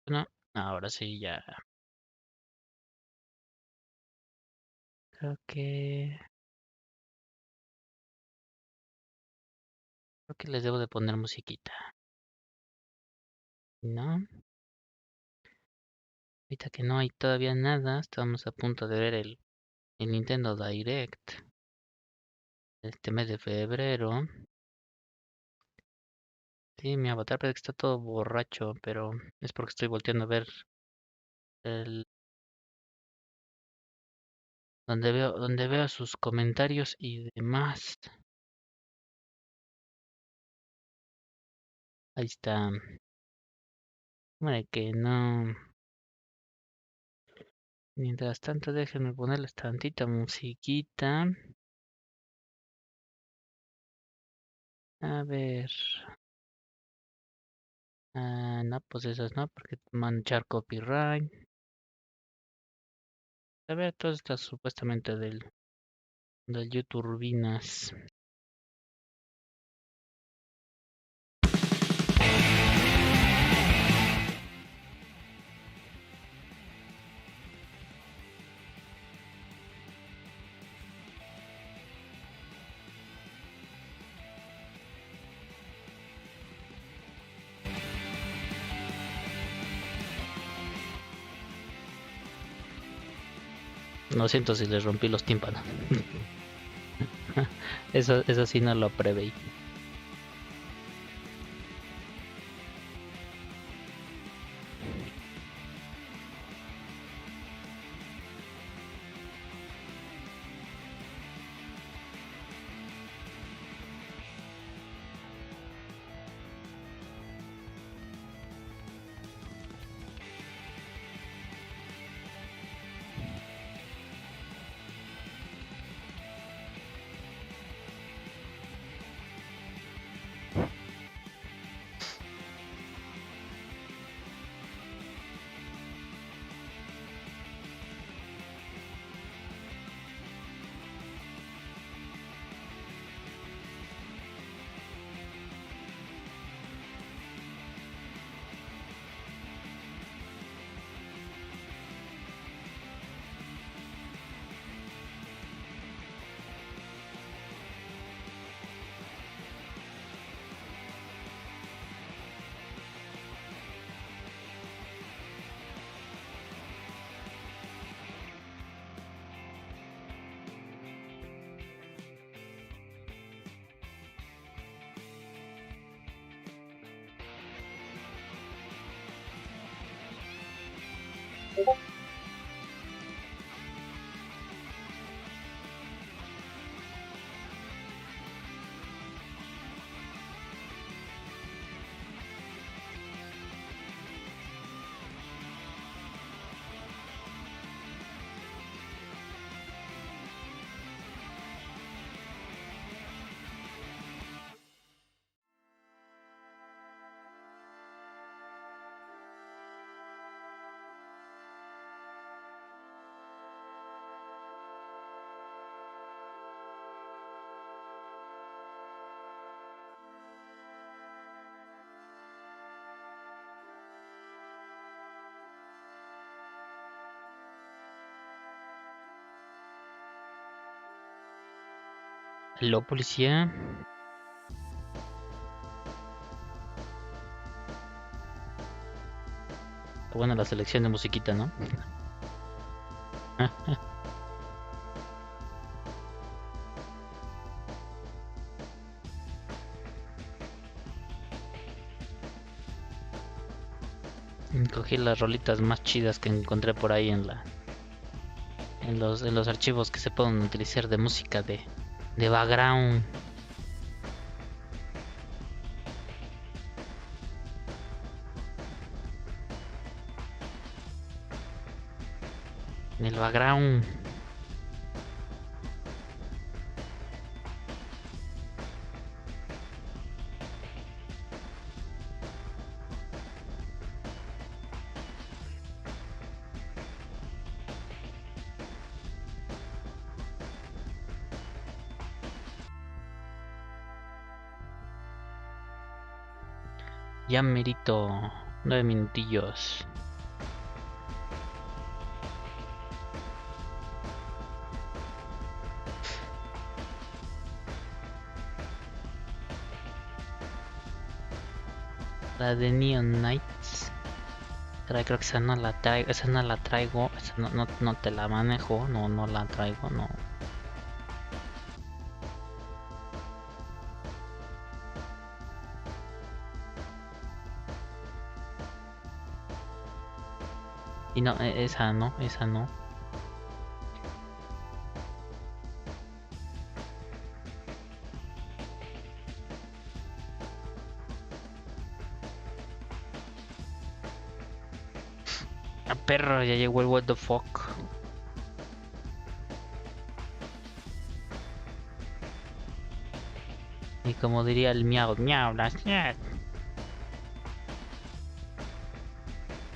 Bueno, ahora sí ya. Creo que... Creo que les debo de poner musiquita. ¿No? Ahorita que no hay todavía nada, estamos a punto de ver el Nintendo Direct. Este mes de febrero. Sí, mi avatar parece que está todo borracho, pero es porque estoy volteando a ver el donde veo sus comentarios y demás. Ahí está. Hombre, que no. Mientras tanto, déjenme ponerles tantita musiquita. A ver. Ah, no, pues esas no, porque manchar copyright. A ver, todas estas supuestamente del YouTubinas. Lo siento si les rompí los tímpanos. Eso sí no lo preveí. ¿Aló, policía? Qué buena la selección de musiquita, ¿no? Cogí las rolitas más chidas que encontré por ahí en los archivos que se pueden utilizar de música de background. En el background. Ya merito 9 minutillos. La de Neon Knights. Pero creo que esa no la traigo. Esa no la traigo. Esa no te la manejo. No la traigo. No. Y no, esa no. Esa no. Ah, perro, ya llegó el what the fuck. Y como diría el miau, miau, las miau.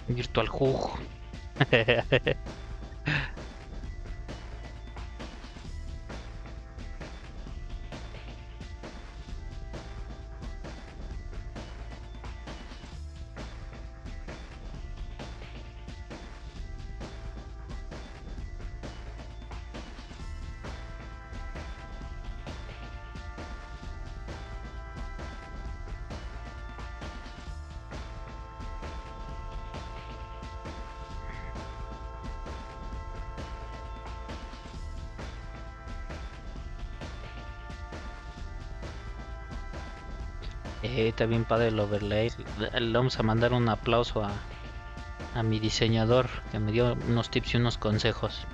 Virtual Hug. Está bien padre el overlay. Le vamos a mandar un aplauso a mi diseñador que me dio unos tips y unos consejos.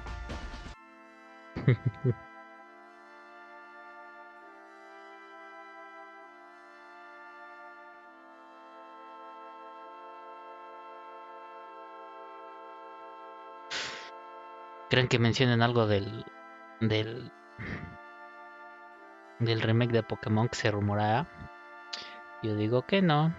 ¿Creen que mencionen algo del, del remake de Pokémon que se rumoraba? Yo digo que no.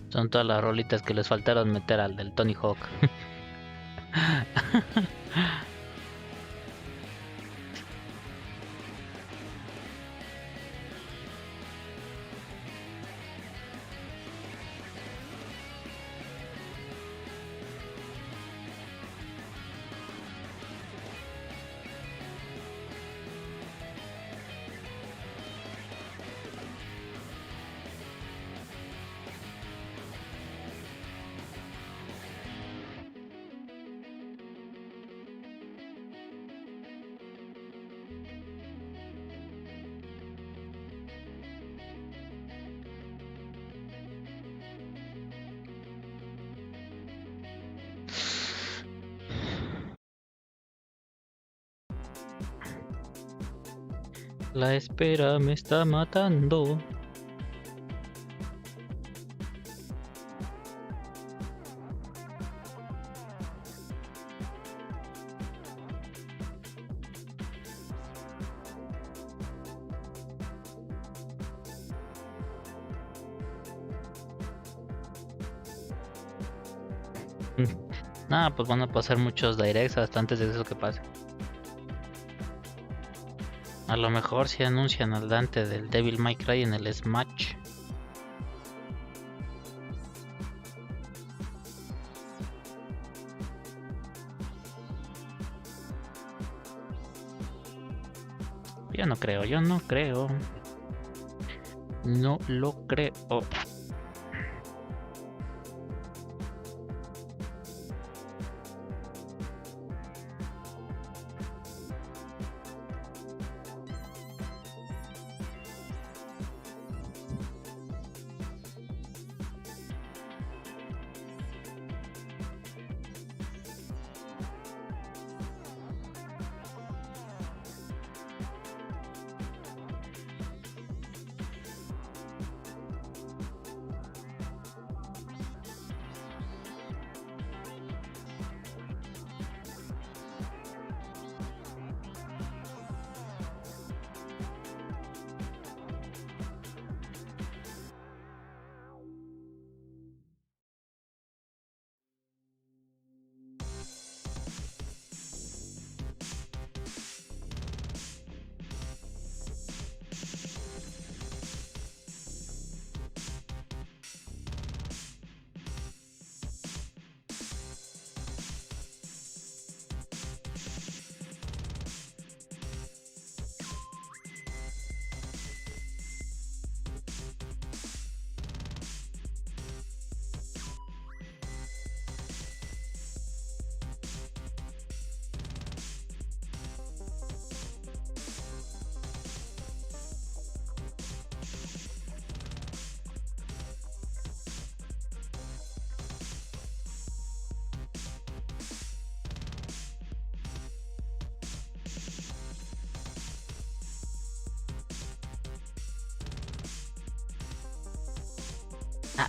Son todas las rolitas que les faltaron meter al del Tony Hawk. La espera me está matando. Nada, pues van a pasar muchos directs hasta antes de eso que pase. A lo mejor si anuncian al Dante del Devil May Cry en el Smash. Yo no creo. No lo creo.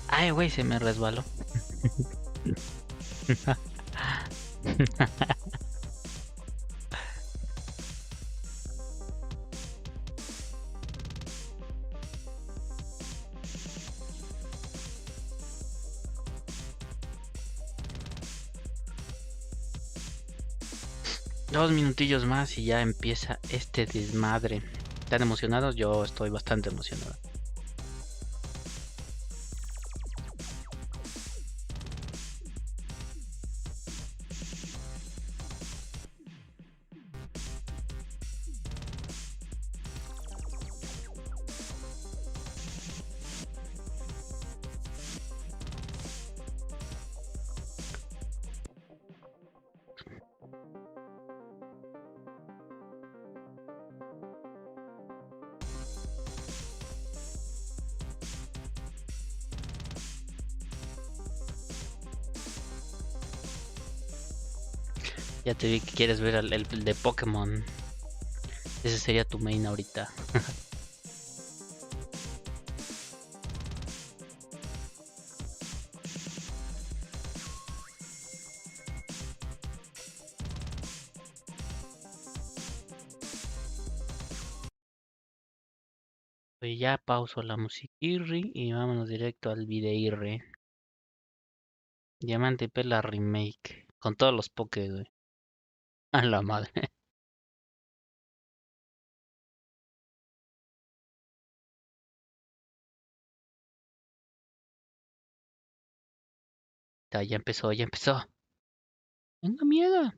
Ay, güey, se me resbaló. Dos minutillos más y ya empieza este desmadre. ¿Están emocionados? Yo estoy bastante emocionado. Ya te vi que quieres ver el de Pokémon. Ese sería tu main ahorita. Pues ya pauso la musiquirri y vámonos directo al videirri. Diamante y Perla Remake. Con todos los Pokés, güey. A la madre. Ya empezó, ya empezó. Venga, miedo.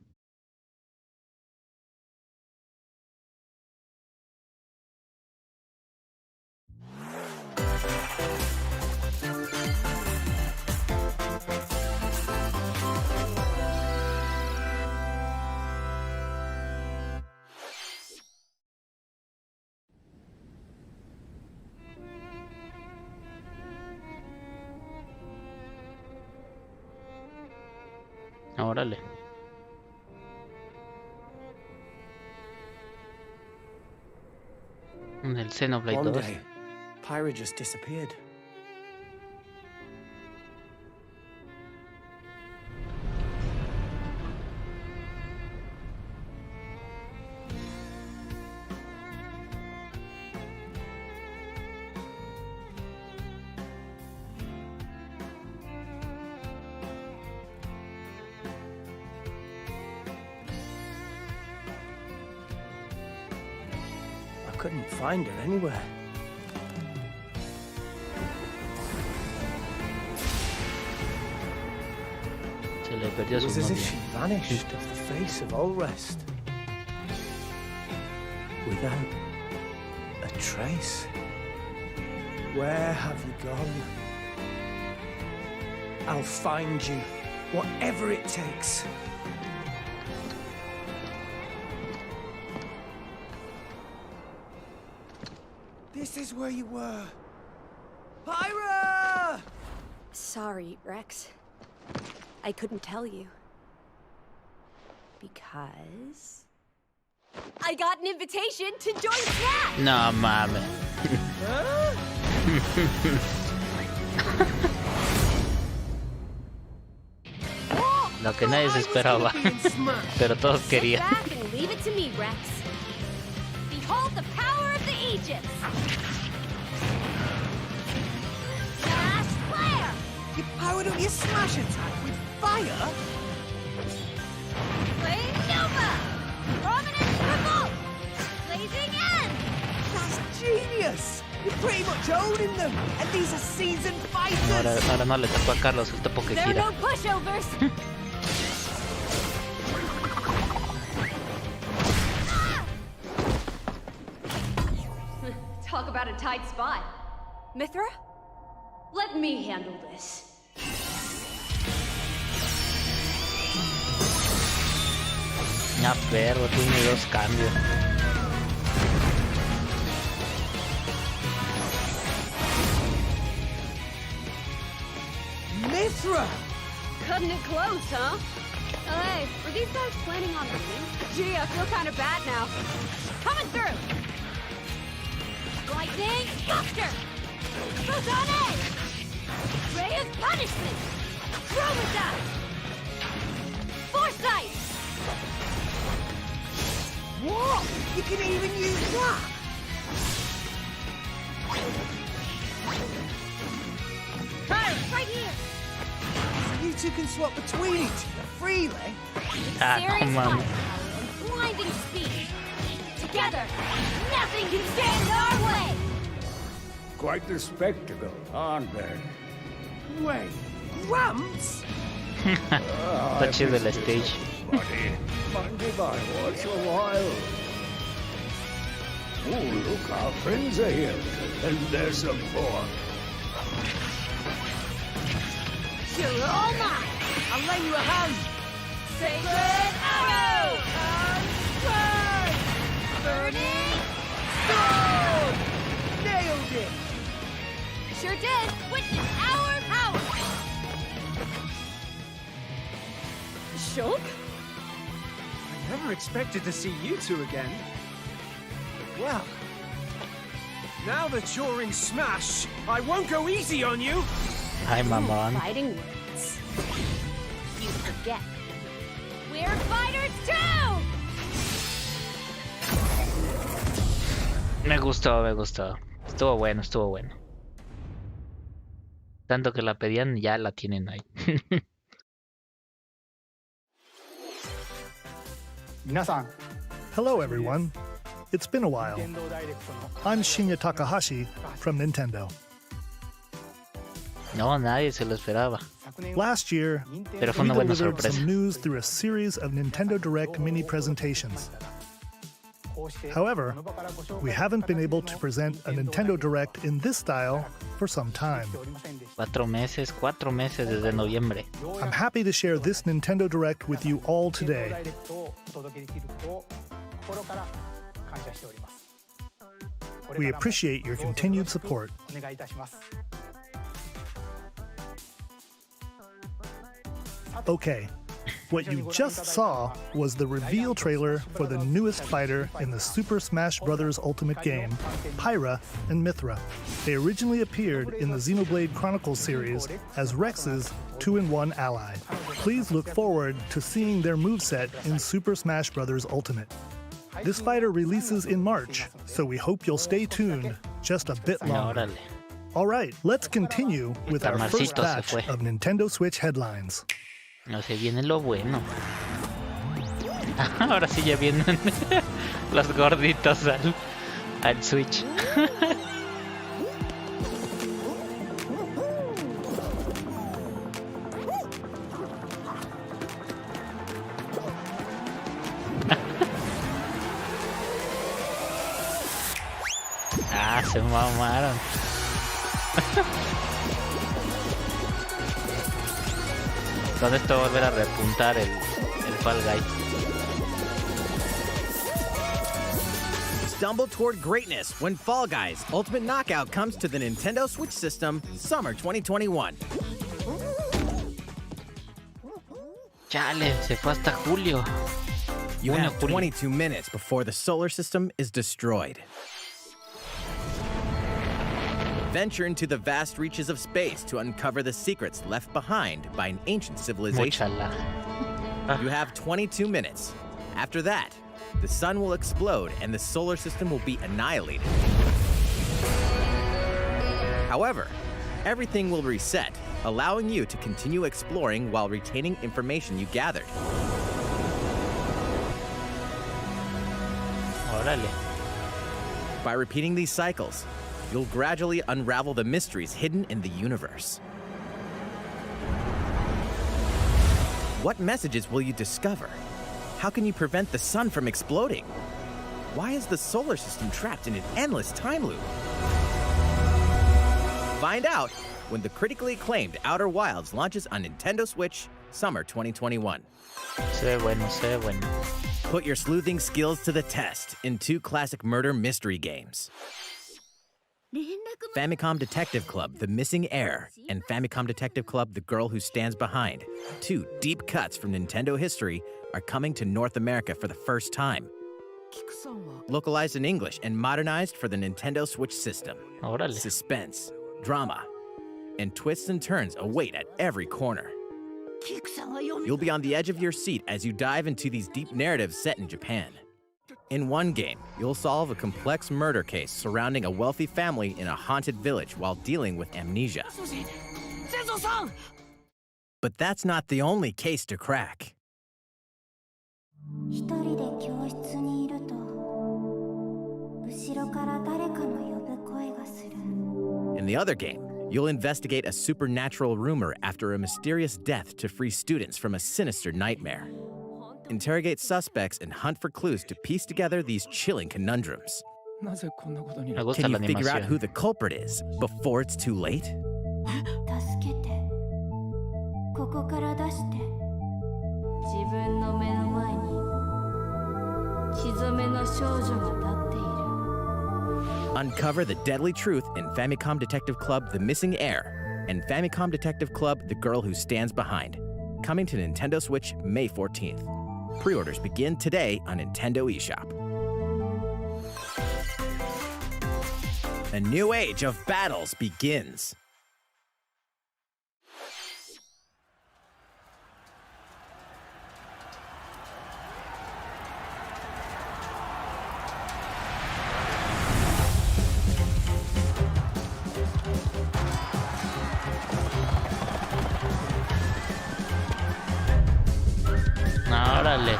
Órale. El Xenoblade 2. One day, Pyra just disappeared. I couldn't find her anywhere. Se le perdió It su was as if novia. she vanished off the face of all rest. Without a trace. Where have you gone? I'll find you, whatever it takes. This is where you were. Pyra! Sorry, Rex. I couldn't tell you. Because... I got an invitation to join Snap! No mames. Lo que nadie se esperaba. Pero todos Sit querían. back and leave it to me, Rex. Behold the power of the Aegis! Flash flare! You powered up your smash attack with fire? Flame Nova! Prominent revolt! Blazing end! That's genius! You're pretty much owning them, and these are seasoned fighters! Ahora no le tocó a Carlos el topo que There are gira. no pushovers! Talk about a tight spot. Mithra? Let me handle this. Ya perro, tiene dos cambios. Mithra! Cutting it close, huh? Oh, hey, were these guys planning on leaving? Gee, I feel kind of bad now. Coming through! Lightning Buster! Photonic! Ray of punishment! Throw with that! Foresight! What? You can even use that? Hey, right here! You two can swap between each other freely? Ah, Serious come on. firepower and blinding speed! Together, nothing can stand in our way! Quite the spectacle, aren't they? Wait, Gramps? Está chido el stage. Buddy, mind if I watch a while? Oh, look, our friends are here. And there's some more. You're all mine! I'll lend you a hand. Sacred arrow! Burning Sword! Nailed it! Sure did! Witness our power! Shulk? I never expected to see you two again. Well, now that you're in Smash, I won't go easy on you! Ay, mamón. Fighting words. You forget. We're fighters too! Me gustó, me gustó. Estuvo bueno, estuvo bueno. Tanto que la pedían, ya la tienen ahí. Hello everyone. It's been a while. I'm Shinya Takahashi from Nintendo. No, nadie se lo esperaba. Last year, Pero fue we una buena delivered sorpresa. some news through a series of Nintendo Direct mini presentations. However, we haven't been able to present a Nintendo Direct in this style for some time. 4 meses desde noviembre. I'm happy to share this Nintendo Direct with you all today. We appreciate your continued support. Okay, what you just saw was the reveal trailer for the newest fighter in the Super Smash Bros. Ultimate game, Pyra and Mithra. They originally appeared in the Xenoblade Chronicles series as Rex's 2-in-1 ally. Please look forward to seeing their moveset in Super Smash Bros. Ultimate. This fighter releases in March, so we hope you'll stay tuned just a bit longer. Órale. All right, let's continue with our first Tamarcito se batch fue. of Nintendo Switch headlines. No, se viene lo bueno. Ahora sí ya vienen los gorditos al Switch. Ah, se mamaron. Con esto volver a repuntar el Fall Guy. Stumble toward greatness when Fall Guys Ultimate Knockout comes to the Nintendo Switch system summer 2021. Chale, se fue hasta julio. You Junio, have julio. 22 minutes before the solar system is destroyed. Venture into the vast reaches of space to uncover the secrets left behind by an ancient civilization. Mucha You have 22 minutes. After that, the sun will explode and the solar system will be annihilated. However, everything will reset, allowing you to continue exploring while retaining information you gathered. Órale. By repeating these cycles, you'll gradually unravel the mysteries hidden in the universe. What messages will you discover? How can you prevent the sun from exploding? Why is the solar system trapped in an endless time loop? Find out when the critically acclaimed Outer Wilds launches on Nintendo Switch summer 2021. Se ve bueno, se ve bueno. Put your sleuthing skills to the test in 2 classic murder mystery games. Famicom Detective Club, The Missing Heir, and Famicom Detective Club, The Girl Who Stands Behind. 2 deep cuts from Nintendo history are coming to North America for the first time. Localized in English and modernized for the Nintendo Switch system. Órale. Suspense, drama, and twists and turns await at every corner. You'll be on the edge of your seat as you dive into these deep narratives set in Japan. In one game, you'll solve a complex murder case surrounding a wealthy family in a haunted village while dealing with amnesia. But that's not the only case to crack. In the other game, you'll investigate a supernatural rumor after a mysterious death to free students from a sinister nightmare. Interrogate suspects and hunt for clues to piece together these chilling conundrums. Me gusta Can la you figure out animación. who the culprit is before it's too late? Uncover the deadly truth in Famicom Detective Club The Missing Heir and Famicom Detective Club The Girl Who Stands Behind. Coming to Nintendo Switch May 14th. Pre-orders begin today on Nintendo eShop. A new age of battles begins. Órale.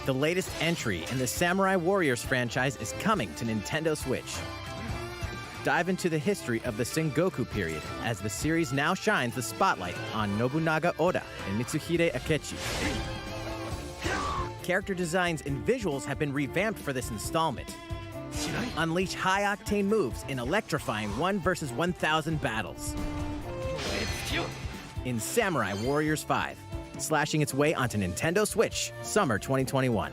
The latest entry in the Samurai Warriors franchise is coming to Nintendo Switch. Dive into the history of the Sengoku period as the series now shines the spotlight on Nobunaga Oda and Mitsuhide Akechi. Character designs and visuals have been revamped for this installment. Unleash high-octane moves in electrifying 1 versus 1,000 battles. In Samurai Warriors 5, slashing its way onto Nintendo Switch, summer 2021.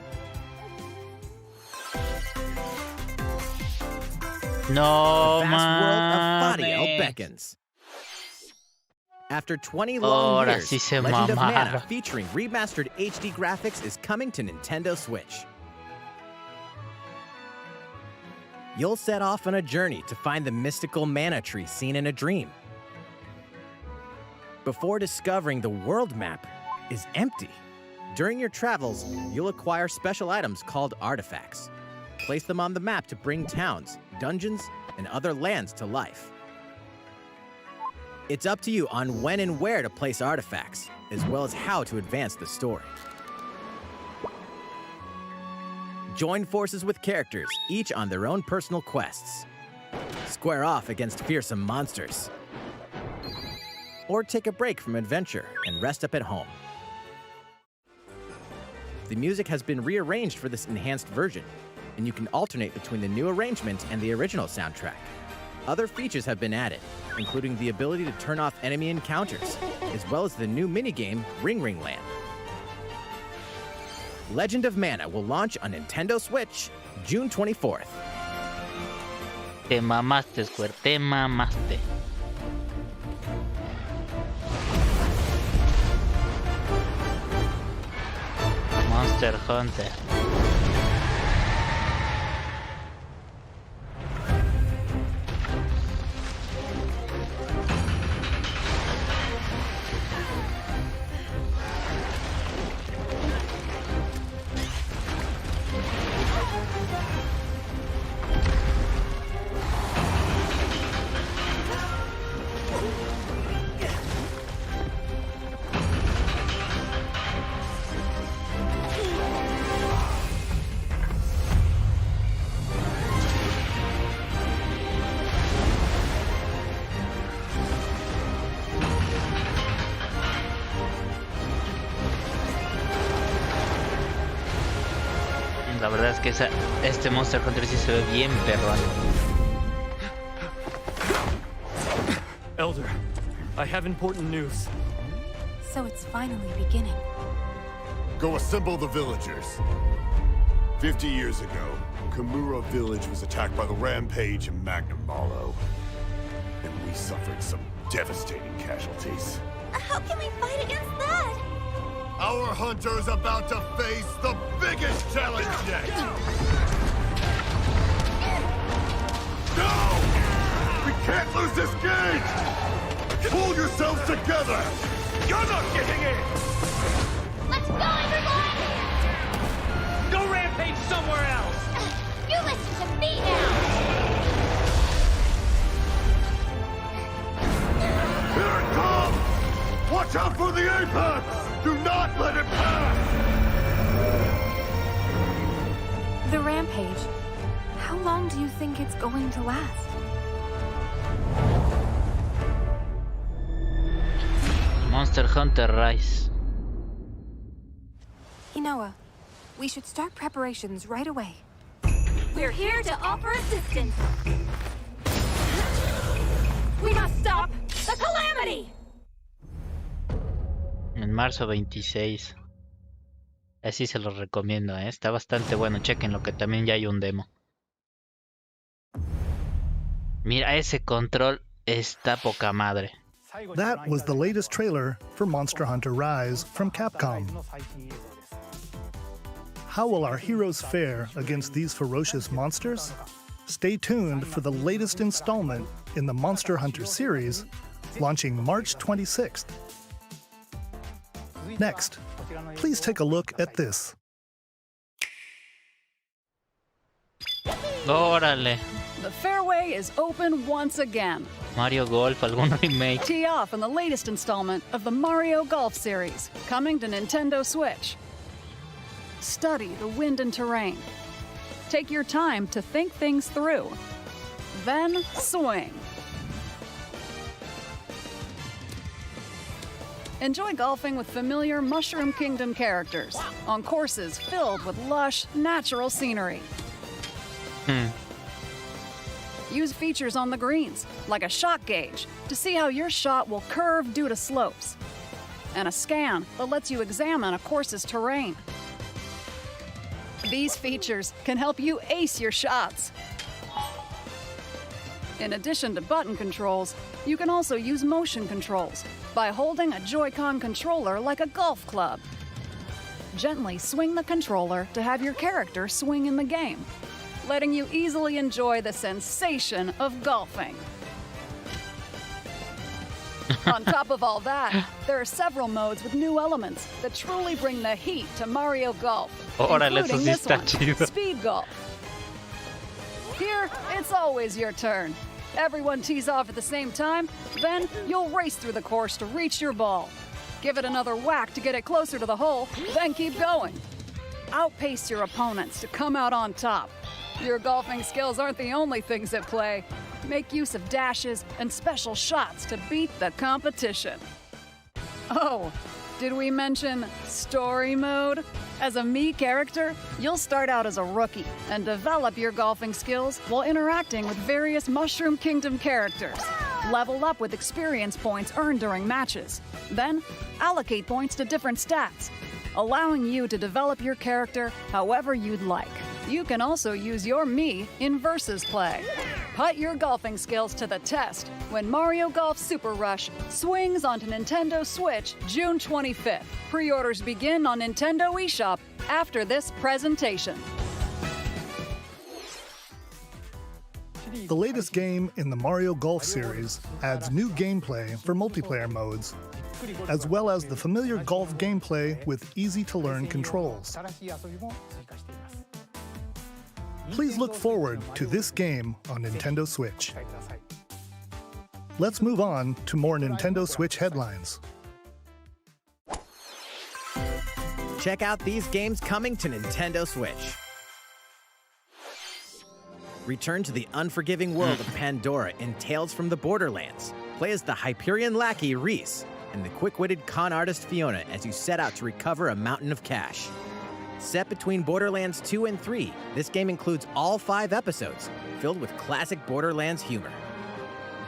No The vast world of Fadiel mames. beckons. After 20 long Ahora years, sí se Legend of Mana mamaron. featuring remastered HD graphics is coming to Nintendo Switch. You'll set off on a journey to find the mystical mana tree seen in a dream. Before discovering the world map is empty. During your travels, you'll acquire special items called artifacts. Place them on the map to bring towns, dungeons, and other lands to life. It's up to you on when and where to place artifacts, as well as how to advance the story. Join forces with characters, each on their own personal quests. Square off against fearsome monsters. Or take a break from adventure and rest up at home. The music has been rearranged for this enhanced version, and you can alternate between the new arrangement and the original soundtrack. Other features have been added, including the ability to turn off enemy encounters, as well as the new minigame Ring Ring Land. Legend of Mana will launch on Nintendo Switch June 24th. Te mamaste, Square, te mamaste. Monster Hunter. La verdad es que este Monster Hunter sí se ve bien perrón. Elder, I have important news. So it's finally beginning. Go assemble the villagers. 50 years ago, Kamura Village was attacked by the Rampage and Magnum Malo. And we suffered some devastating casualties. How can we fight against that? Our hunter's about to face the biggest challenge yet! No! We can't lose this gauge! Pull yourselves together! You're not getting in! Let's go, everyone! Go rampage somewhere else! You listen to me now! Here it comes! Watch out for the apex! Do not let it pass! The rampage. How long do you think it's going to last? Monster Hunter Rise. Inoa, we should start preparations right away. We're here to offer assistance. We must stop the calamity! En marzo 26. Así se los recomiendo, ¿eh? Está bastante bueno. Chequenlo, que también ya hay un demo. Mira, ese control está poca madre. That was the latest trailer for Monster Hunter Rise from Capcom. How will our heroes fare against these ferocious monsters? Stay tuned for the latest installment in the Monster Hunter series, launching March 26th. Next, please take a look at this. Órale. The fairway is open once again. Mario Golf, algún remake. Tee off in the latest installment of the Mario Golf series, coming to Nintendo Switch. Study the wind and terrain. Take your time to think things through. Then swing. Enjoy golfing with familiar Mushroom Kingdom characters on courses filled with lush, natural scenery. Use features on the greens, like a shot gauge, to see how your shot will curve due to slopes, and a scan that lets you examine a course's terrain. These features can help you ace your shots. In addition to button controls, you can also use motion controls by holding a Joy-Con controller like a golf club. Gently swing the controller to have your character swing in the game, letting you easily enjoy the sensation of golfing. On top of all that, there are several modes with new elements that truly bring the heat to Mario Golf, Órale, eso including sí this está one, chido. Speed Golf. Here, it's always your turn. Everyone tees off at the same time, then you'll race through the course to reach your ball. Give it another whack to get it closer to the hole, then keep going. Outpace your opponents to come out on top. Your golfing skills aren't the only things at play. Make use of dashes and special shots to beat the competition. Oh, did we mention story mode? As a Mii character, you'll start out as a rookie and develop your golfing skills while interacting with various Mushroom Kingdom characters. Level up with experience points earned during matches. Then, allocate points to different stats, allowing you to develop your character however you'd like. You can also use your Mii in versus play. Put your golfing skills to the test when Mario Golf Super Rush swings onto Nintendo Switch June 25th. Pre-orders begin on Nintendo eShop after this presentation. The latest game in the Mario Golf series adds new gameplay for multiplayer modes, as well as the familiar golf gameplay with easy-to-learn controls. Please look forward to this game on Nintendo Switch. Let's move on to more Nintendo Switch headlines. Check out these games coming to Nintendo Switch. Return to the unforgiving world of Pandora in Tales from the Borderlands. Play as the Hyperion lackey Reese and the quick-witted con artist Fiona as you set out to recover a mountain of cash. Set between Borderlands 2 and 3, this game includes all 5 episodes, filled with classic Borderlands humor.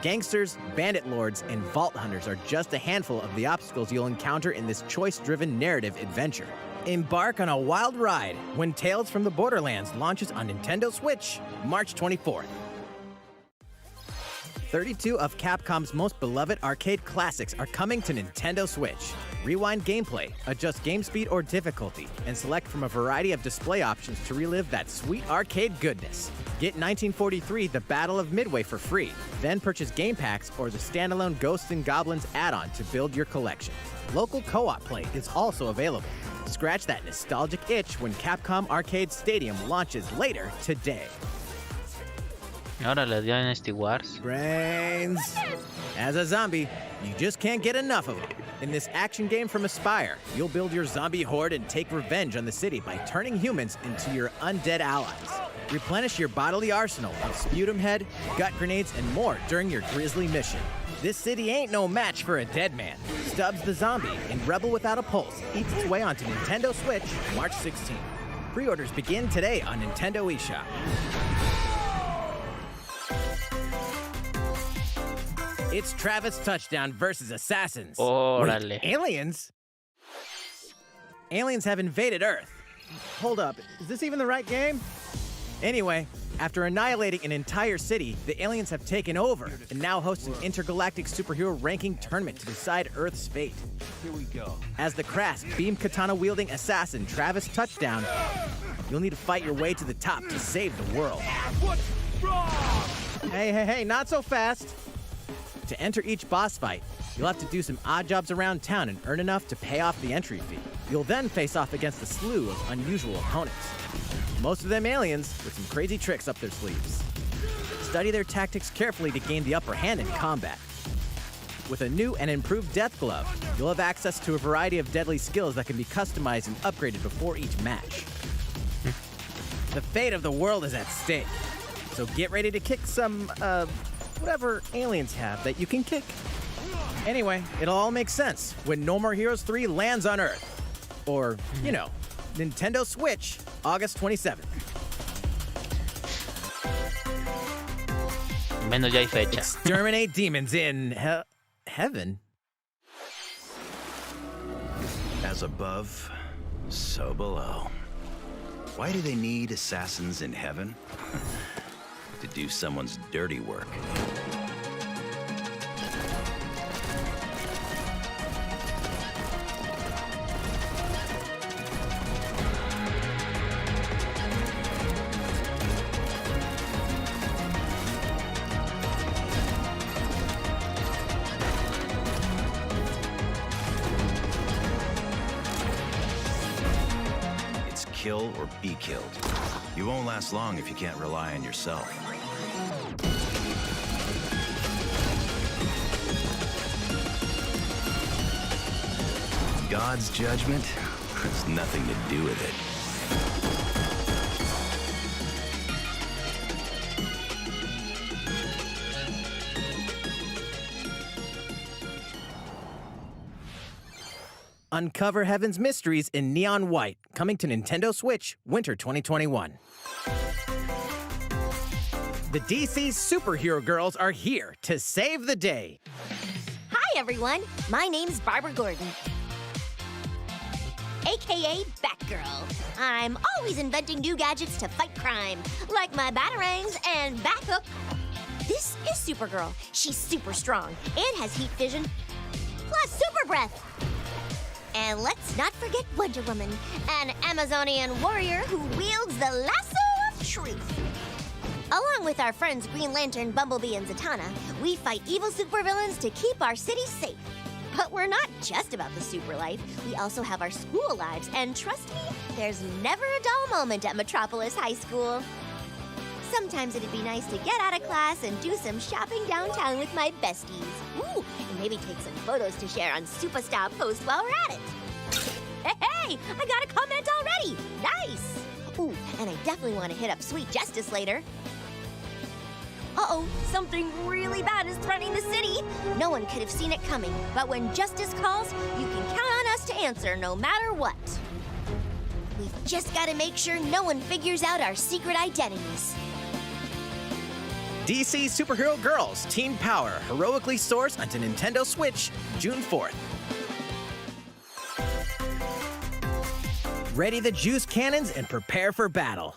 Gangsters, bandit lords, and vault hunters are just a handful of the obstacles you'll encounter in this choice-driven narrative adventure. Embark on a wild ride when Tales from the Borderlands launches on Nintendo Switch, March 24th. 32 of Capcom's most beloved arcade classics are coming to Nintendo Switch. Rewind gameplay, adjust game speed or difficulty, and select from a variety of display options to relive that sweet arcade goodness. Get 1943 The Battle of Midway for free, then purchase game packs or the standalone Ghosts and Goblins add-on to build your collection. Local co-op play is also available. Scratch that nostalgic itch when Capcom Arcade Stadium launches later today. Ahora le dio en este Wars. Brains! As a zombie, you just can't get enough of them. In this action game from Aspire, you'll build your zombie horde and take revenge on the city by turning humans into your undead allies. Replenish your bodily arsenal of sputum head, gut grenades, and more during your grisly mission. This city ain't no match for a dead man. Stubbs the Zombie in Rebel Without a Pulse eats its way onto Nintendo Switch March 16th. Pre-orders begin today on Nintendo eShop. It's Travis Touchdown versus Assassins. Órale. Wait, aliens? Aliens have invaded Earth. Hold up, is this even the right game? Anyway, after annihilating an entire city, the aliens have taken over and now host an intergalactic superhero ranking tournament to decide Earth's fate. Here we go. As the crass, beam katana-wielding assassin Travis Touchdown, you'll need to fight your way to the top to save the world. What's wrong? Hey, not so fast. To enter each boss fight, you'll have to do some odd jobs around town and earn enough to pay off the entry fee. You'll then face off against a slew of unusual opponents. Most of them aliens with some crazy tricks up their sleeves. Study their tactics carefully to gain the upper hand in combat. With a new and improved Death Glove, you'll have access to a variety of deadly skills that can be customized and upgraded before each match. The fate of the world is at stake, so get ready to kick some, whatever aliens have that you can kick. Anyway, it'll all make sense when No More Heroes 3 lands on Earth. Or, you know, Nintendo Switch, August 27th. Menos ya hay fecha. Exterminate demons in heaven. As above, so below. Why do they need assassins in heaven? To do someone's dirty work. It's kill or be killed. You won't last long if you can't rely on yourself. God's judgment has nothing to do with it. Uncover Heaven's mysteries in neon white, coming to Nintendo Switch, winter 2021. The DC superhero girls are here to save the day. Hi, everyone. My name's Barbara Gordon, aka Batgirl. I'm always inventing new gadgets to fight crime, like my batarangs and Bathook. This is Supergirl. She's super strong and has heat vision, plus super breath. And let's not forget Wonder Woman, an Amazonian warrior who wields the lasso of truth. Along with our friends Green Lantern, Bumblebee, and Zatanna, we fight evil supervillains to keep our city safe. But we're not just about the super life. We also have our school lives, and trust me, there's never a dull moment at Metropolis High School. Sometimes it'd be nice to get out of class and do some shopping downtown with my besties. Ooh, and maybe take some photos to share on Superstar Post while we're at it. Hey, I got a comment already. Nice. Ooh, and I definitely want to hit up Sweet Justice later. Uh-oh, something really bad is threatening the city. No one could have seen it coming, but when justice calls, you can count on us to answer no matter what. We've just got to make sure no one figures out our secret identities. DC Superhero Girls Teen Power heroically soars onto Nintendo Switch June 4th. Ready the juice cannons and prepare for battle.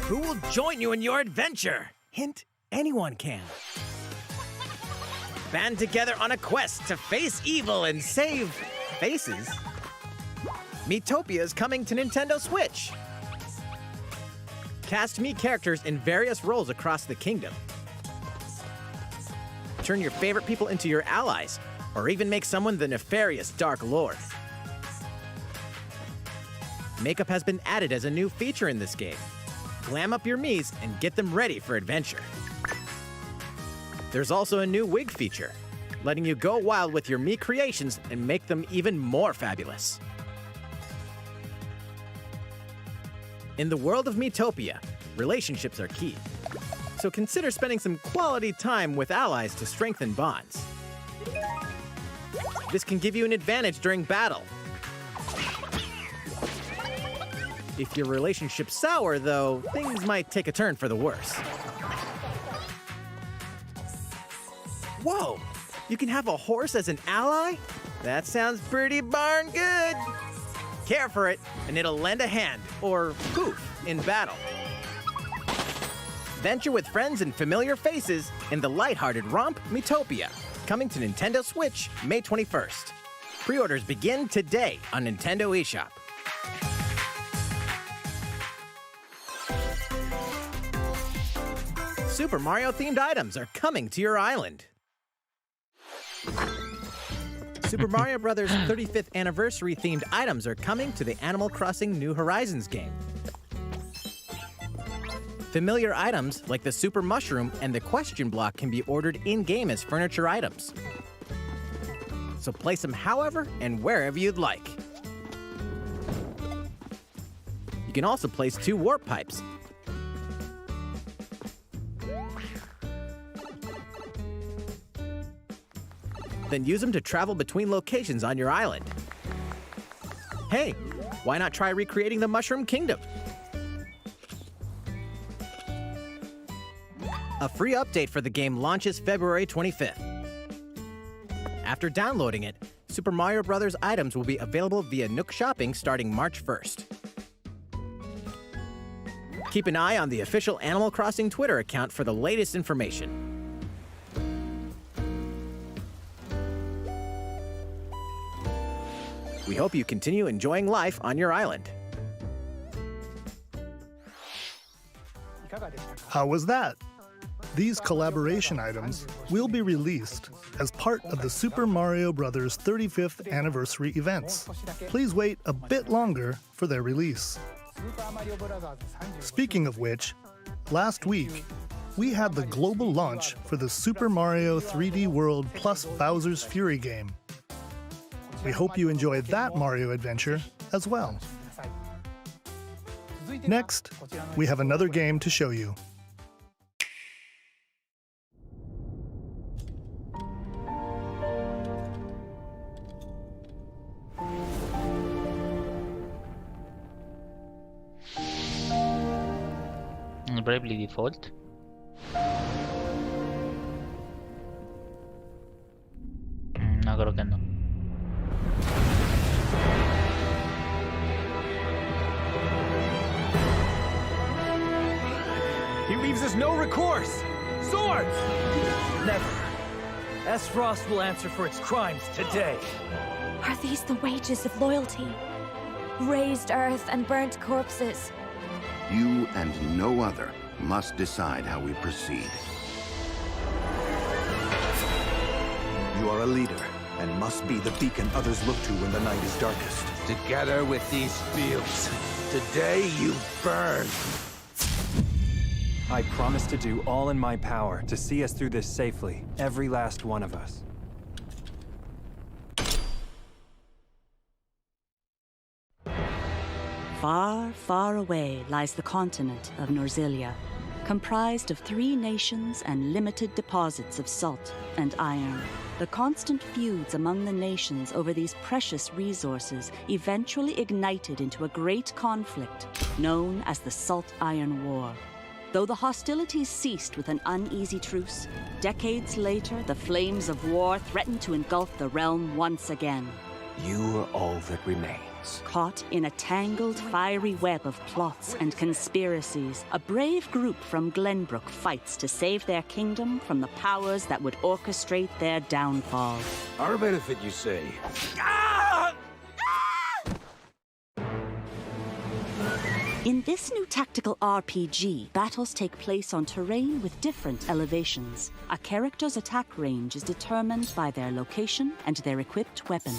Who will join you in your adventure? Hint, anyone can. Band together on a quest to face evil and save faces. Miitopia is coming to Nintendo Switch. Cast Mii characters in various roles across the kingdom. Turn your favorite people into your allies, or even make someone the nefarious Dark Lord. Makeup has been added as a new feature in this game. Glam up your Miis and get them ready for adventure. There's also a new wig feature, letting you go wild with your Mii creations and make them even more fabulous. In the world of Miitopia, relationships are key. So consider spending some quality time with allies to strengthen bonds. This can give you an advantage during battle. If your relationship's sour, though, things might take a turn for the worse. Whoa! You can have a horse as an ally? That sounds pretty darn good! Care for it, and it'll lend a hand, or poof, in battle. Venture with friends and familiar faces in the lighthearted romp Miitopia, coming to Nintendo Switch May 21st. Pre-orders begin today on Nintendo eShop. Super Mario-themed items are coming to your island. Super Mario Bros. 35th anniversary-themed items are coming to the Animal Crossing New Horizons game. Familiar items like the Super Mushroom and the Question Block can be ordered in-game as furniture items. So place them however and wherever you'd like. You can also place 2 warp pipes. Then use them to travel between locations on your island. Hey, why not try recreating the Mushroom Kingdom? A free update for the game launches February 25th. After downloading it, Super Mario Bros. Items will be available via Nook Shopping starting March 1st. Keep an eye on the official Animal Crossing Twitter account for the latest information. We hope you continue enjoying life on your island. How was that? These collaboration items will be released as part of the Super Mario Bros. 35th anniversary events. Please wait a bit longer for their release. Speaking of which, last week, we had the global launch for the Super Mario 3D World plus Bowser's Fury game. We hope you enjoyed that Mario adventure as well. Next, we have another game to show you. Bravely Default. No creo que no. loses no recourse. Swords! Never. Esfrost will answer for its crimes today. Are these the wages of loyalty? Raised earth and burnt corpses. You and no other must decide how we proceed. You are a leader, and must be the beacon others look to when the night is darkest. Together with these fields, today you burn. I promise to do all in my power to see us through this safely, every last one of us. Far, far away lies the continent of Norzilia, comprised of 3 nations and limited deposits of salt and iron. The constant feuds among the nations over these precious resources eventually ignited into a great conflict known as the Salt Iron War. Though the hostilities ceased with an uneasy truce, decades later the flames of war threatened to engulf the realm once again. You are all that remains. Caught in a tangled, fiery web of plots and conspiracies, a brave group from Glenbrook fights to save their kingdom from the powers that would orchestrate their downfall. Our benefit, you say? In this new tactical RPG, battles take place on terrain with different elevations. A character's attack range is determined by their location and their equipped weapon.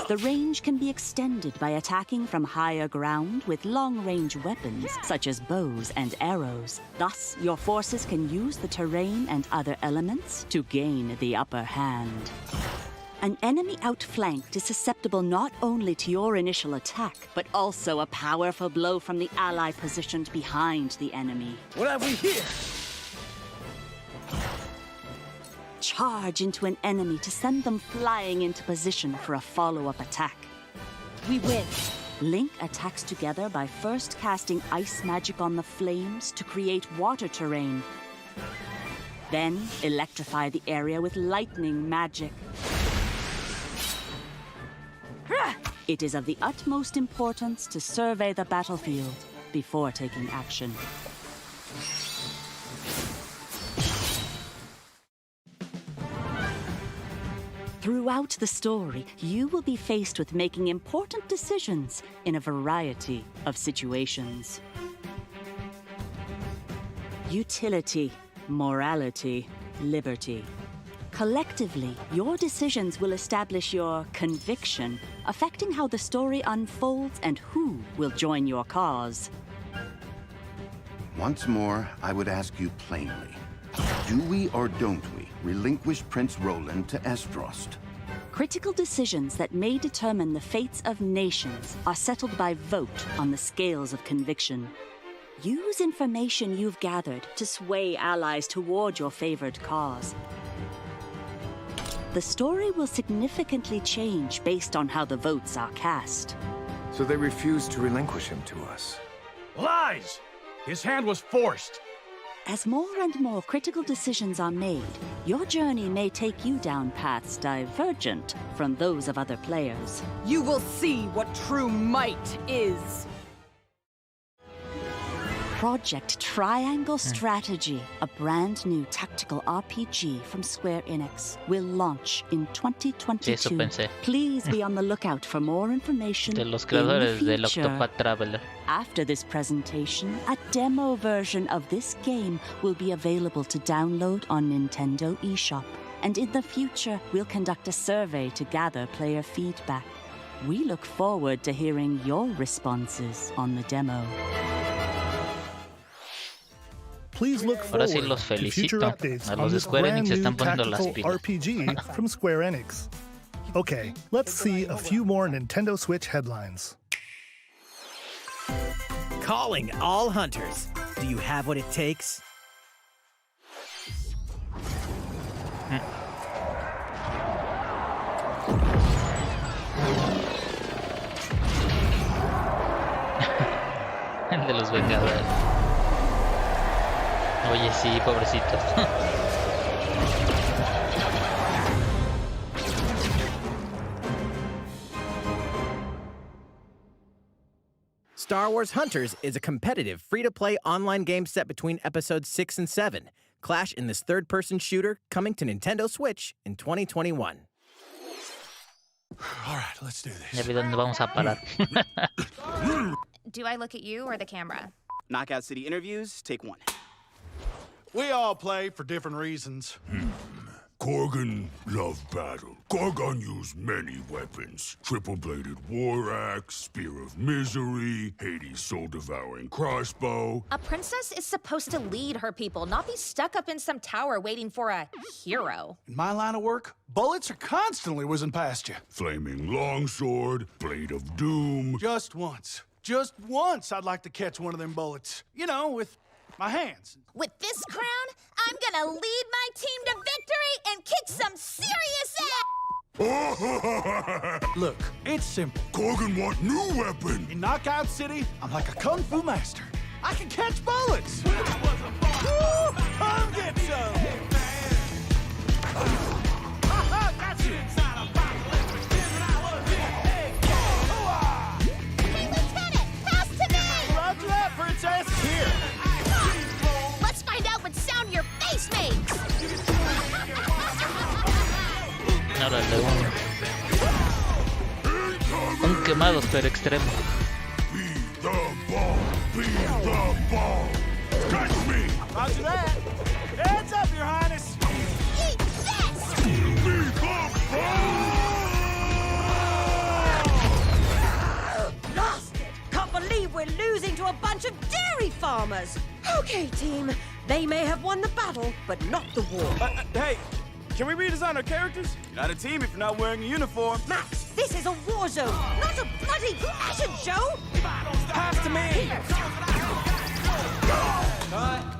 The range can be extended by attacking from higher ground with long-range weapons, such as bows and arrows. Thus, your forces can use the terrain and other elements to gain the upper hand. An enemy outflanked is susceptible not only to your initial attack, but also a powerful blow from the ally positioned behind the enemy. What have we here? Charge into an enemy to send them flying into position for a follow-up attack. We win. Link attacks together by first casting ice magic on the flames to create water terrain. Then electrify the area with lightning magic. It is of the utmost importance to survey the battlefield before taking action. Throughout the story, you will be faced with making important decisions in a variety of situations. Utility, morality, liberty. Collectively, your decisions will establish your conviction, affecting how the story unfolds and who will join your cause. Once more, I would ask you plainly. Do we or don't we relinquish Prince Roland to Esfrost? Critical decisions that may determine the fates of nations are settled by vote on the scales of conviction. Use information you've gathered to sway allies toward your favored cause. The story will significantly change based on how the votes are cast. So they refuse to relinquish him to us. Lies! His hand was forced. As more and more critical decisions are made, your journey may take you down paths divergent from those of other players. You will see what true might is. Project Triangle Strategy, a brand new tactical RPG from Square Enix, will launch in 2022. Eso pensé. Please be on the lookout for more information De los in the creadores del future. Octopath Traveler. After this presentation, a demo version of this game will be available to download on Nintendo eShop. And in the future, we'll conduct a survey to gather player feedback. We look forward to hearing your responses on the demo. Please look Ahora forward sí los to future felicito. updates A on los de this Square brand Enix se new están poniendo las tactical pilas. RPG from Square Enix. Okay, let's see a few more Nintendo Switch headlines. Calling all hunters. Do you have what it takes? El de los Vengadores. Oye, sí, pobrecitos. Star Wars Hunters is a competitive, free-to-play online game set between episodes 6 and 7. Clash in this third-person shooter coming to Nintendo Switch in 2021. All right, let's do this. Ya vi dónde vamos a parar. Do I look at you or the camera? Knockout City interviews, take 1. We all play for different reasons. Korgan loved battle. Korgan used many weapons. Triple-bladed war axe, spear of misery, Hades' soul-devouring crossbow. A princess is supposed to lead her people, not be stuck up in some tower waiting for a hero. In my line of work, bullets are constantly whizzing past you. Flaming longsword, blade of doom. Just once I'd like to catch one of them bullets. You know, with my hands. With this crown, I'm gonna lead my team to victory and kick some serious ass! Look, it's simple. Korgan want new weapon. In Knockout City, I'm like a kung fu master. I can catch bullets. Woo! Come get some! Got you! Hey, Lieutenant, pass to me! Roger that, princess! Here! Let's find out what sound your face makes! Órale, un quemados pero extremo. Be the ball! Be the ball! Catch me! Roger that! Heads up, Your Highness! Eat this! Be the ball! Lost it! Can't believe we're losing to a bunch of dairy farmers! Okay, team. They may have won the battle, but not the war. Hey, can we redesign our characters? You're not a team if you're not wearing a uniform. Max, this is a war zone, not a bloody fashion show! Pass to me!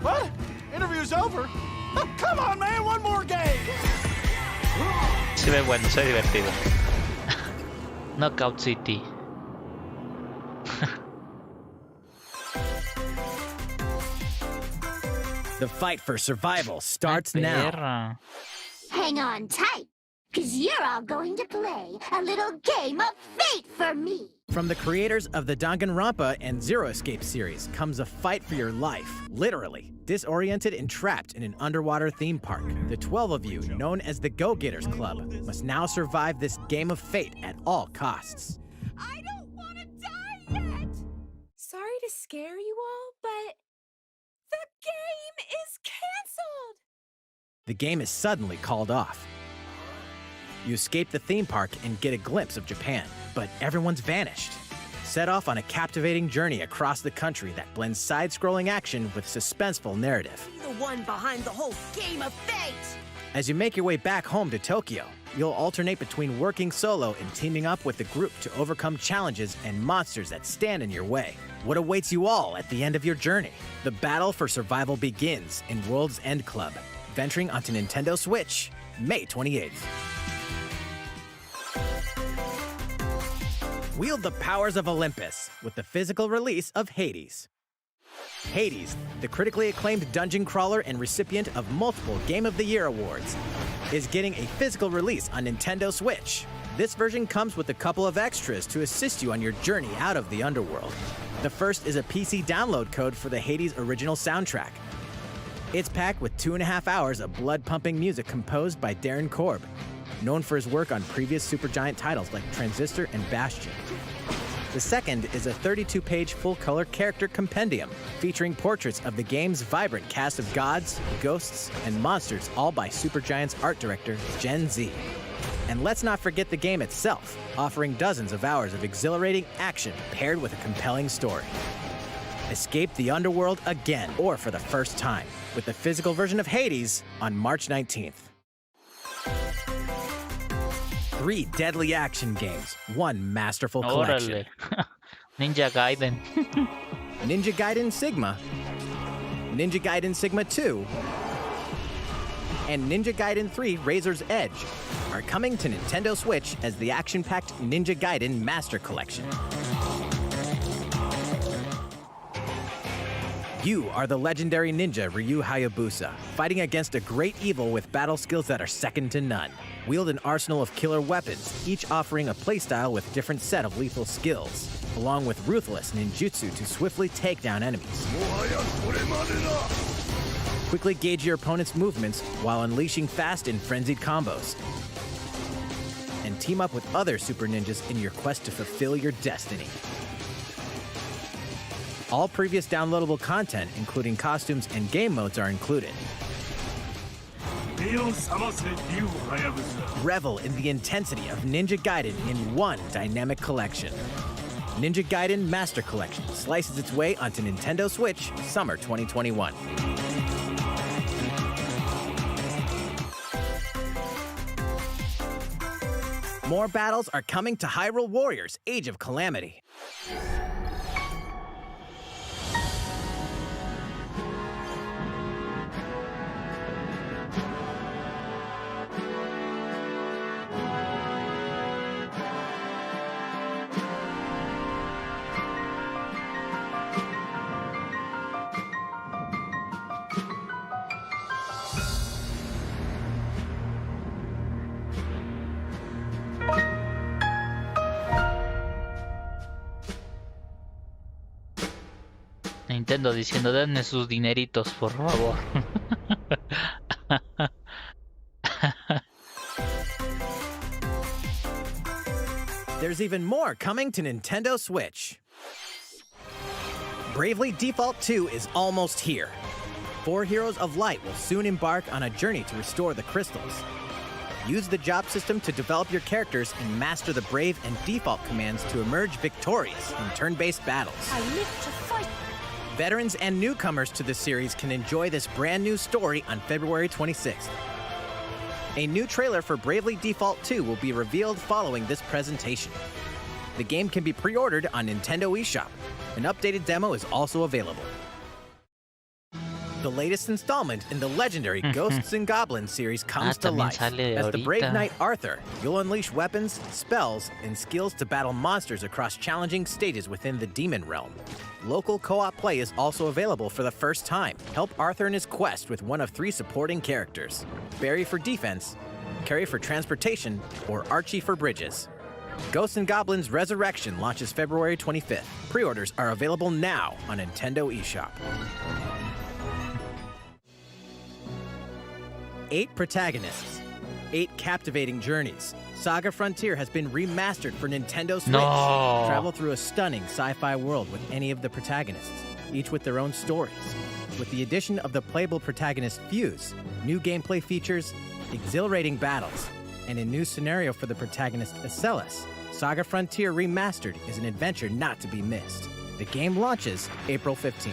What? Interview's over? Oh, come on, man, one more game! Se ve bueno, se ve divertido. Knockout City. The fight for survival starts now. Perra. Hang on tight, cause you're all going to play a little game of fate for me. From the creators of the Danganronpa and Zero Escape series comes a fight for your life, literally. Disoriented and trapped in an underwater theme park, the 12 of you, known as the Go-Getters Club, must now survive this game of fate at all costs. I don't want to die yet! Sorry to scare you all, but the game is canceled! The game is suddenly called off. You escape the theme park and get a glimpse of Japan, but everyone's vanished. Set off on a captivating journey across the country that blends side-scrolling action with suspenseful narrative. Be the one behind the whole game of fate! As you make your way back home to Tokyo, you'll alternate between working solo and teaming up with the group to overcome challenges and monsters that stand in your way. What awaits you all at the end of your journey? The battle for survival begins in World's End Club, venturing onto Nintendo Switch, May 28th. Wield the powers of Olympus with the physical release of Hades. Hades, the critically acclaimed dungeon crawler and recipient of multiple Game of the Year awards, is getting a physical release on Nintendo Switch. This version comes with a couple of extras to assist you on your journey out of the underworld. The first is a PC download code for the Hades original soundtrack. It's packed with 2.5 hours of blood-pumping music composed by Darren Korb, known for his work on previous Supergiant titles like Transistor and Bastion. The second is a 32-page full-color character compendium featuring portraits of the game's vibrant cast of gods, ghosts, and monsters, all by Supergiant's art director, Gen Z. And let's not forget the game itself, offering dozens of hours of exhilarating action paired with a compelling story. Escape the underworld again, or for the first time, with the physical version of Hades on March 19th. 3 deadly action games, 1 masterful collection. Ninja Gaiden. Ninja Gaiden Sigma, Ninja Gaiden Sigma 2, and Ninja Gaiden 3 Razor's Edge are coming to Nintendo Switch as the action-packed Ninja Gaiden Master Collection. You are the legendary ninja Ryu Hayabusa, fighting against a great evil with battle skills that are second to none. Wield an arsenal of killer weapons, each offering a playstyle with different set of lethal skills. along with ruthless ninjutsu to swiftly take down enemies. Quickly gauge your opponent's movements while unleashing fast and frenzied combos. And team up with other super ninjas in your quest to fulfill your destiny. All previous downloadable content, including costumes and game modes, are included. Revel in the intensity of Ninja Gaiden in one dynamic collection. Ninja Gaiden Master Collection slices its way onto Nintendo Switch Summer 2021. More battles are coming to Hyrule Warriors: Age of Calamity. Nintendo diciendo, denme sus dineritos, por favor. There's even more coming to Nintendo Switch. Bravely Default 2 is almost here. 4 Heroes of Light will soon embark on a journey to restore the crystals. Use the job system to develop your characters and master the Brave and Default commands to emerge victorious in turn-based battles. I live to fight. Veterans and newcomers to the series can enjoy this brand new story on February 26th. A new trailer for Bravely Default 2 will be revealed following this presentation. The game can be pre-ordered on Nintendo eShop. An updated demo is also available. The latest installment in the legendary Ghosts and Goblins series comes to life. As the brave knight Arthur, you'll unleash weapons, spells, and skills to battle monsters across challenging stages within the demon realm. Local co-op play is also available for the first time. Help Arthur in his quest with one of 3 supporting characters: Barry for defense, Carrie for transportation, or Archie for bridges. Ghosts and Goblins Resurrection launches February 25th. Pre-orders are available now on Nintendo eShop. 8 protagonists, 8 captivating journeys. Saga Frontier has been remastered for Nintendo Switch. No. Travel through a stunning sci-fi world with any of the protagonists, each with their own stories. With the addition of the playable protagonist Fuse, new gameplay features, exhilarating battles, and a new scenario for the protagonist Acellus, Saga Frontier Remastered is an adventure not to be missed. The game launches April 15th.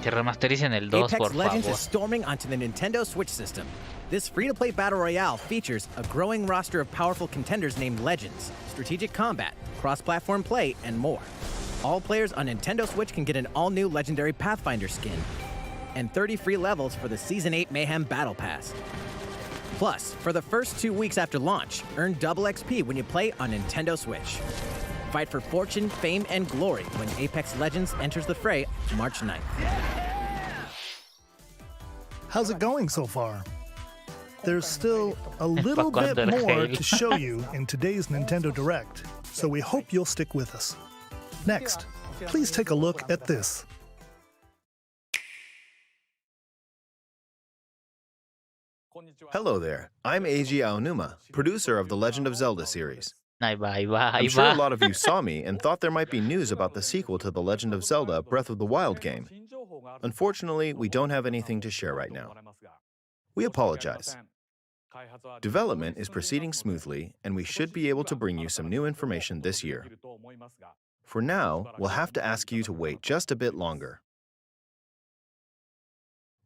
Que remastericen el 2, Apex por Legends favor. is storming onto the Nintendo Switch system. This free-to-play battle royale features a growing roster of powerful contenders named Legends, strategic combat, cross-platform play, and more. All players on Nintendo Switch can get an all-new legendary Pathfinder skin, and 30 free levels for the Season 8 Mayhem Battle Pass. Plus, for the first 2 weeks after launch, earn double XP when you play on Nintendo Switch. Fight for fortune, fame, and glory when Apex Legends enters the fray March 9th. How's it going so far? There's still a little bit more to show you in today's Nintendo Direct, so we hope you'll stick with us. Next, please take a look at this. Hello there, I'm Eiji Aonuma, producer of the Legend of Zelda series. Ahí va, ahí va, I'm ahí sure a va. lot of you saw me and thought there might be news about the sequel to The Legend of Zelda Breath of the Wild game. Unfortunately, we don't have anything to share right now. We apologize. Development is proceeding smoothly, and we should be able to bring you some new information this year. For now, we'll have to ask you to wait just a bit longer.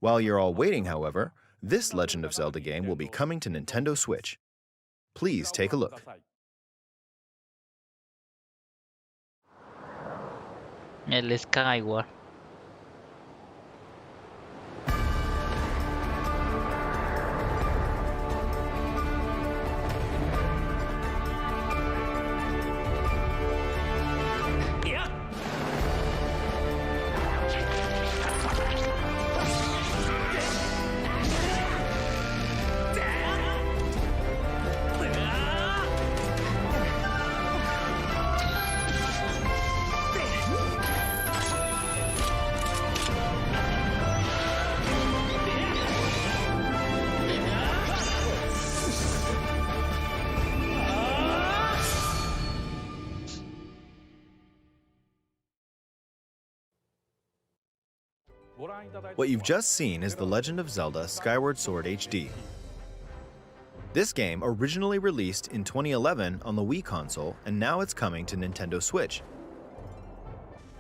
While you're all waiting, however, this Legend of Zelda game will be coming to Nintendo Switch. Please take a look. El Skyward. What you've just seen is The Legend of Zelda Skyward Sword HD. This game originally released in 2011 on the Wii console, and now it's coming to Nintendo Switch.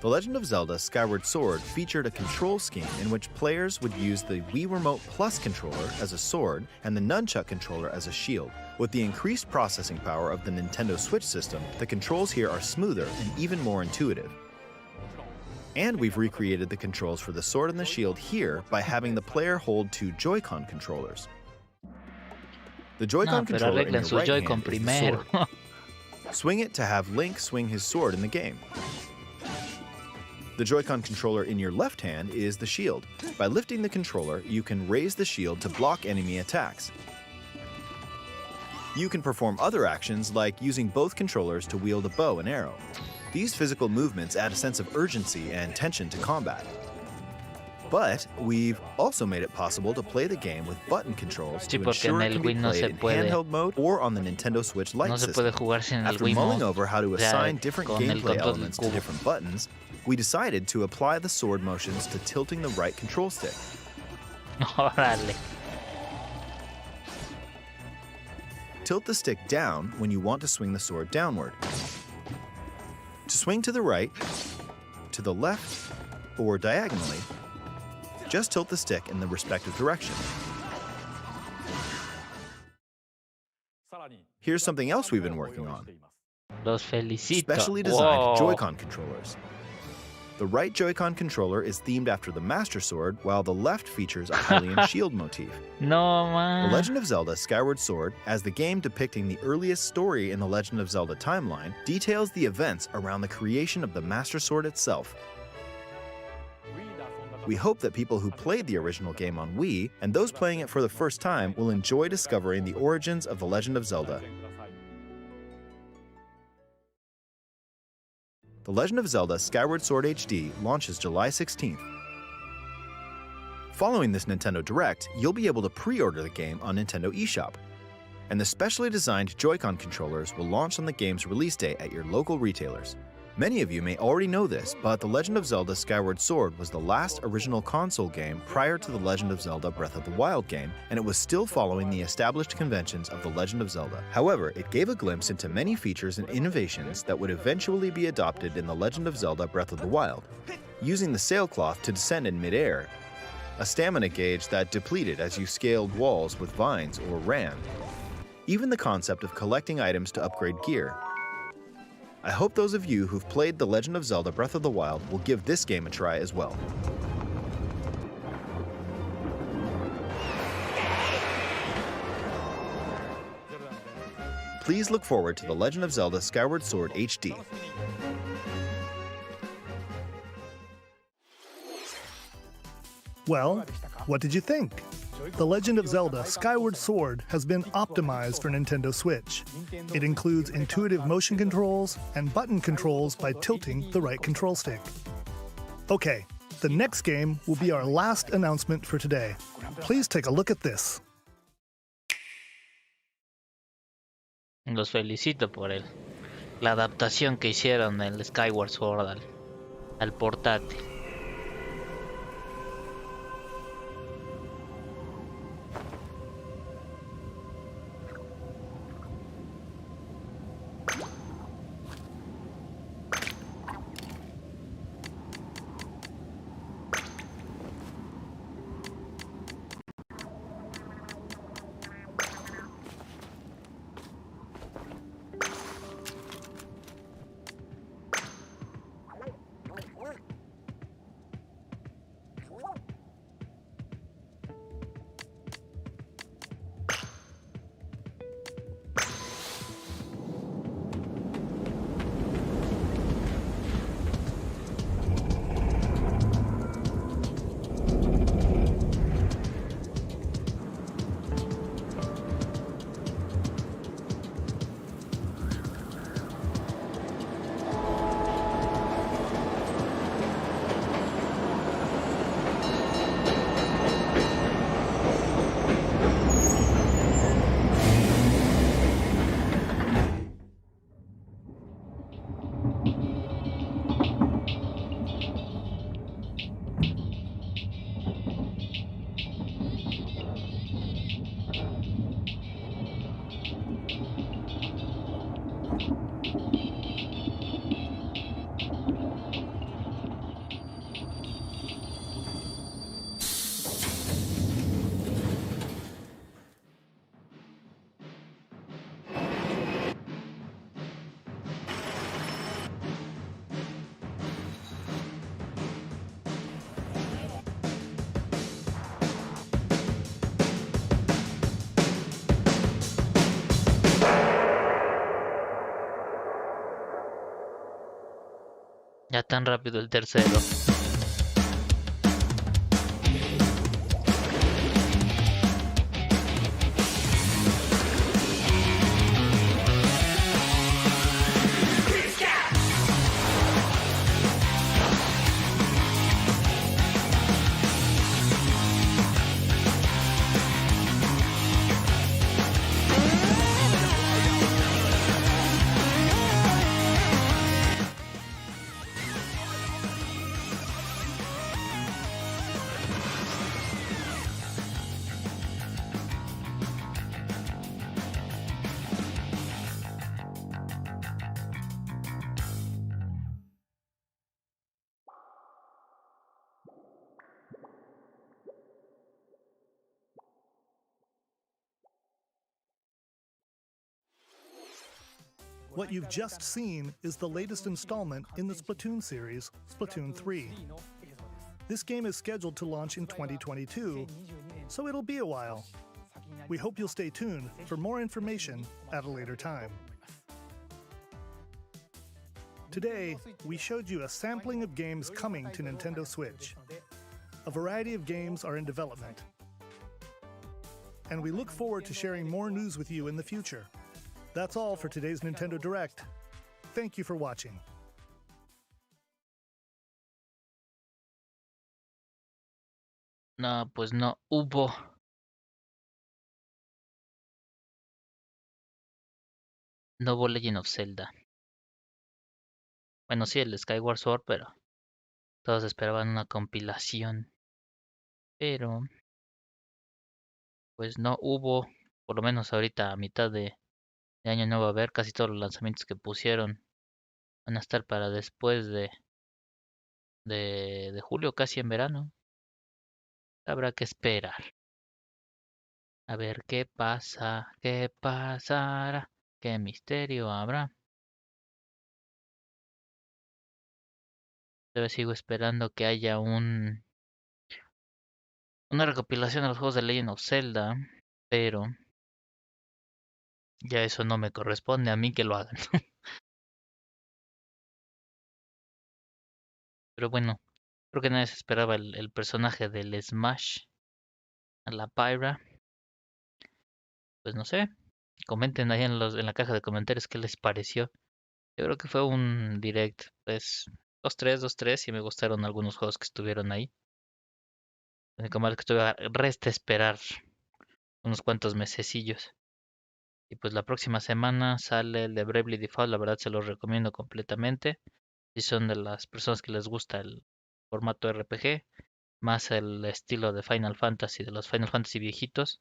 The Legend of Zelda Skyward Sword featured a control scheme in which players would use the Wii Remote Plus controller as a sword and the Nunchuck controller as a shield. With the increased processing power of the Nintendo Switch system, the controls here are smoother and even more intuitive. And we've recreated the controls for the sword and the shield here by having the player hold two Joy-Con controllers. The Joy-Con controller in your right hand is the sword. Swing it to have Link swing his sword in the game. The Joy-Con controller in your left hand is the shield. By lifting the controller, you can raise the shield to block enemy attacks. You can perform other actions like using both controllers to wield a bow and arrow. These physical movements add a sense of urgency and tension to combat. But we've also made it possible to play the game with button controls to ensure it can be played in handheld mode or on the Nintendo Switch Lite system. After mulling over how to assign different gameplay elements to different buttons, we decided to apply the sword motions to tilting the right control stick. Órale. Tilt the stick down when you want to swing the sword downward. To swing to the right, to the left, or diagonally, just tilt the stick in the respective direction. Here's something else we've been working on. Los felicito. Specially designed Joy-Con controllers. The right Joy-Con controller is themed after the Master Sword, while the left features a Hylian shield motif. No, man. The Legend of Zelda Skyward Sword, as the game depicting the earliest story in the Legend of Zelda timeline, details the events around the creation of the Master Sword itself. We hope that people who played the original game on Wii, and those playing it for the first time, will enjoy discovering the origins of The Legend of Zelda. The Legend of Zelda Skyward Sword HD launches July 16th. Following this Nintendo Direct, you'll be able to pre-order the game on Nintendo eShop. And the specially designed Joy-Con controllers will launch on the game's release day at your local retailers. Many of you may already know this, but The Legend of Zelda Skyward Sword was the last original console game prior to The Legend of Zelda Breath of the Wild game, and it was still following the established conventions of The Legend of Zelda. However, it gave a glimpse into many features and innovations that would eventually be adopted in The Legend of Zelda Breath of the Wild. Using the sailcloth to descend in midair, a stamina gauge that depleted as you scaled walls with vines or ran, even the concept of collecting items to upgrade gear. I hope those of you who've played The Legend of Zelda Breath of the Wild will give this game a try as well. Please look forward to The Legend of Zelda Skyward Sword HD. Well, what did you think? The Legend of Zelda Skyward Sword has been optimized for Nintendo Switch. It includes intuitive motion controls and button controls by tilting the right control stick. Okay, the next game will be our last announcement for today. Please take a look at this. Los felicito por la adaptación que hicieron del Skyward Sword al portátil. Ya tan rápido el tercero. What you've just seen is the latest installment in the Splatoon series, Splatoon 3. This game is scheduled to launch in 2022, so it'll be a while. We hope you'll stay tuned for more information at a later time. Today, we showed you a sampling of games coming to Nintendo Switch. A variety of games are in development. And we look forward to sharing more news with you in the future. That's all for today's Nintendo Direct. Thank you for watching. No, pues no hubo. No hubo Legend of Zelda. Bueno, sí, el Skyward Sword, pero todos esperaban una compilación. Pero, pues no hubo. Por lo menos ahorita a mitad de año no va a haber. Casi todos los lanzamientos que pusieron van a estar para después de julio, casi en verano. Habrá que esperar. A ver qué pasa, qué pasará, qué misterio habrá. Todavía sigo esperando que haya una recopilación de los juegos de Legend of Zelda, pero ya eso no me corresponde a mí que lo hagan. Pero bueno, creo que nadie se esperaba el personaje del Smash a la Pyra. Pues no sé, comenten ahí en la caja de comentarios qué les pareció. Yo creo que fue un direct, pues 2-3 y me gustaron algunos juegos que estuvieron ahí. Lo único malo es que resta esperar unos cuantos mesecillos. Y pues la próxima semana sale el de Bravely Default, la verdad se los recomiendo completamente. Si son de las personas que les gusta el formato RPG, más el estilo de Final Fantasy, de los Final Fantasy viejitos.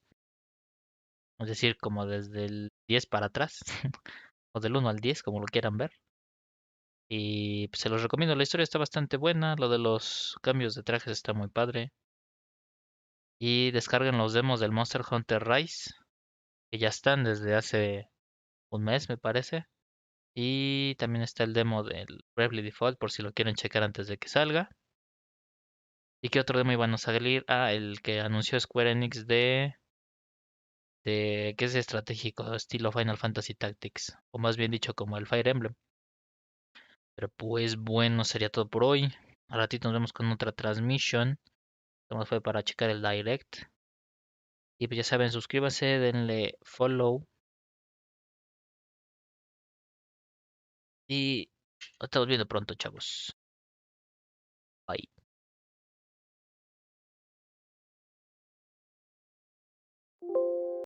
Es decir, como desde el 10 para atrás, o del 1 al 10, como lo quieran ver. Y pues, se los recomiendo, la historia está bastante buena, lo de los cambios de trajes está muy padre. Y descarguen los demos del Monster Hunter Rise, que ya están desde hace un mes, me parece. Y también está el demo del Bravely Default, por si lo quieren checar antes de que salga. ¿Y qué otro demo iban a salir? Ah, el que anunció Square Enix que es estratégico, estilo Final Fantasy Tactics, o más bien dicho como el Fire Emblem. Pero pues bueno, sería todo por hoy. A ratito nos vemos con otra transmisión. Como fue para checar el direct. Y pues ya saben, suscríbanse, denle follow. Y nos estamos viendo pronto, chavos. Bye.